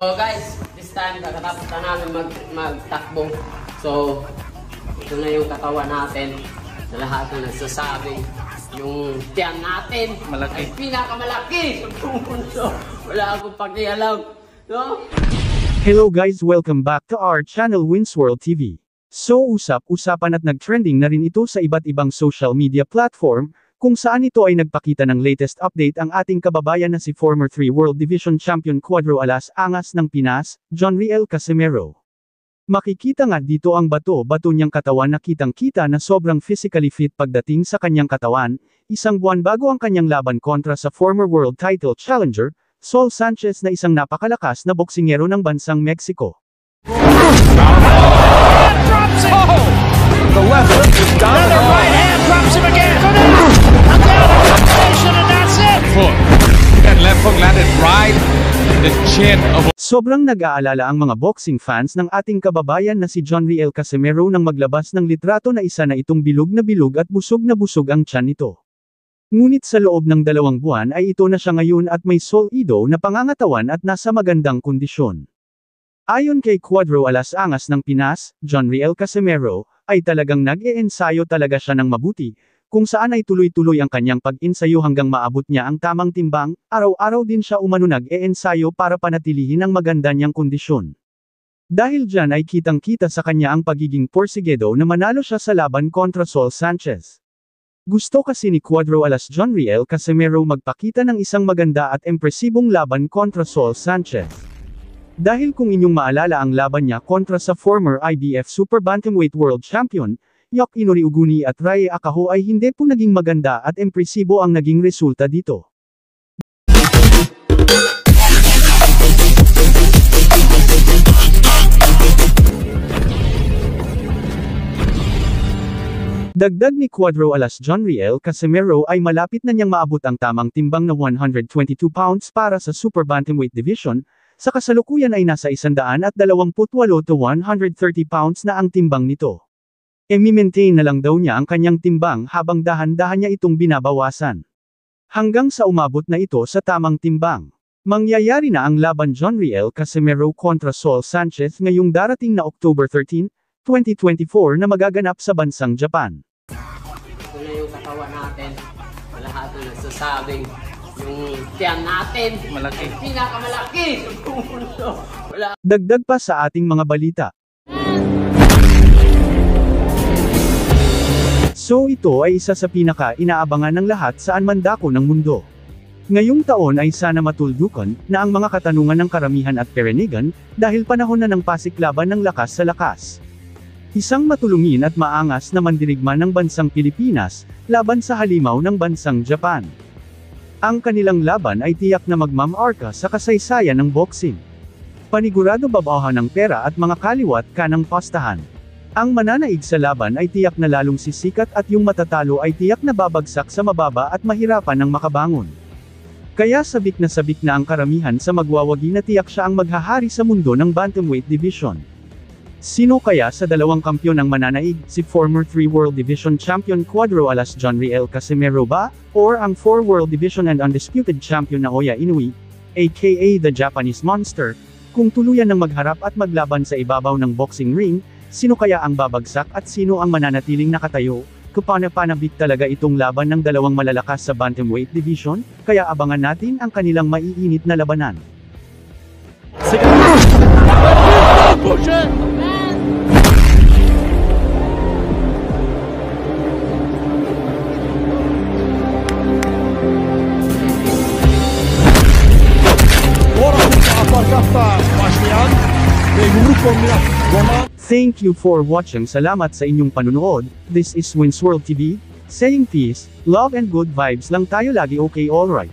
So guys, this time kakatapos na namin magtakbo. So, ito na yung katawan natin. Sa lahat na nagsasabing yung tiyan natin malaki. Ay pinakamalaki sa buong mundo. Wala akong pakialam. No? Hello guys, welcome back to our channel Winsworld TV. So usap-usapan at nag-trending na rin ito sa iba't ibang social media platform, kung saan ito ay nagpakita ng latest update ang ating kababayan na si former 3 World Division Champion Cuadro Alas Angas ng Pinas, Jonriel Casimero. Makikita nga dito ang bato-bato niyang katawan na kitang-kita na sobrang physically fit pagdating sa kanyang katawan, isang buwan bago ang kanyang laban kontra sa former world title challenger, Saul Sanchez na isang napakalakas na boksingero ng bansang Mexico. The left hook is down. The right hand drops him again. And that's it. That left hook landed right in the chin of... Sobrang nag-aalala ang mga boxing fans ng ating kababayan na si Jonriel Casimero nang maglabas ng litrato na isa na itong bilog na bilog at busog na busog ang tiyan nito. Ngunit sa loob ng 2 buwan ay ito na siya ngayon at may solido na pangangatawan at nasa magandang kondisyon. Ayon kay Cuadro Alas Angas ng Pinas, Jonriel Casimero, ay talagang nag-e-ensayo talaga siya ng mabuti, kung saan ay tuloy-tuloy ang kanyang pag-ensayo hanggang maabot niya ang tamang timbang, araw-araw din siya umano nag-e-ensayo para panatilihin ang maganda niyang kondisyon. Dahil dyan ay kitang-kita sa kanya ang pagiging porsigido na manalo siya sa laban kontra Saul Sanchez. Gusto kasi ni Cuadro Alas Jonriel Casimero magpakita ng isang maganda at impresibong laban kontra Saul Sanchez. Dahil kung inyong maalala ang laban niya kontra sa former IBF Super Bantamweight World Champion, Yok Inoriuguni at Ray Akaho ay hindi po naging maganda at impresibo ang naging resulta dito. Dagdag ni Cuadro Alas Jonriel Casimero ay malapit na niyang maabot ang tamang timbang na 122 pounds para sa Super Bantamweight Division. Sa kasalukuyan ay nasa 128 to 130 pounds na ang timbang nito. I-maintain na lang daw niya ang kanyang timbang habang dahan-dahan niya itong binabawasan. Hanggang sa umabot na ito sa tamang timbang. Mangyayari na ang laban Jonriel Casimero kontra Saul Sanchez ngayong darating na October 13, 2024 na magaganap sa bansang Japan. Ito na yung katawan natin. Lahat na nagsasabing yung tiyan natin malaki. Ay pinakamalaki sa buong mundo. Wala. Dagdag pa sa ating mga balita. So ito ay isa sa pinaka-inaabangan ng lahat saan man dako ng mundo. Ngayong taon ay sana matuldukan na ang mga katanungan ng karamihan at karanigan dahil panahon na ng pasiklaban ng lakas sa lakas. Isang matulungin at maangas na mandirigma ng bansang Pilipinas laban sa halimaw ng bansang Japan. Ang kanilang laban ay tiyak na magmamarka sa kasaysayan ng boxing. Panigurado babahan ng pera at mga kaliwat kanang pastahan. Ang mananaig sa laban ay tiyak na lalong sisikat at yung matatalo ay tiyak na babagsak sa mababa at mahirapan ng makabangon. Kaya sabik na ang karamihan sa magwawagi na tiyak siya ang maghahari sa mundo ng Bantamweight Division. Sino kaya sa 2 kampyon ang mananaig, si former 3 World Division Champion Cuadro Alas Jonriel Casimero ba, or ang 4 World Division and Undisputed Champion Naoya Inoue, aka the Japanese Monster? Kung tuluyan ng magharap at maglaban sa ibabaw ng boxing ring, sino kaya ang babagsak at sino ang mananatiling nakatayo? Kapana-panabik talaga itong laban ng 2 malalakas sa Bantamweight Division, kaya abangan natin ang kanilang maiinit na labanan. Thank you for watching. Salamat sa inyong panunood. This is Winsworld TV, saying peace, love and good vibes lang tayo lagi. Okay, alright.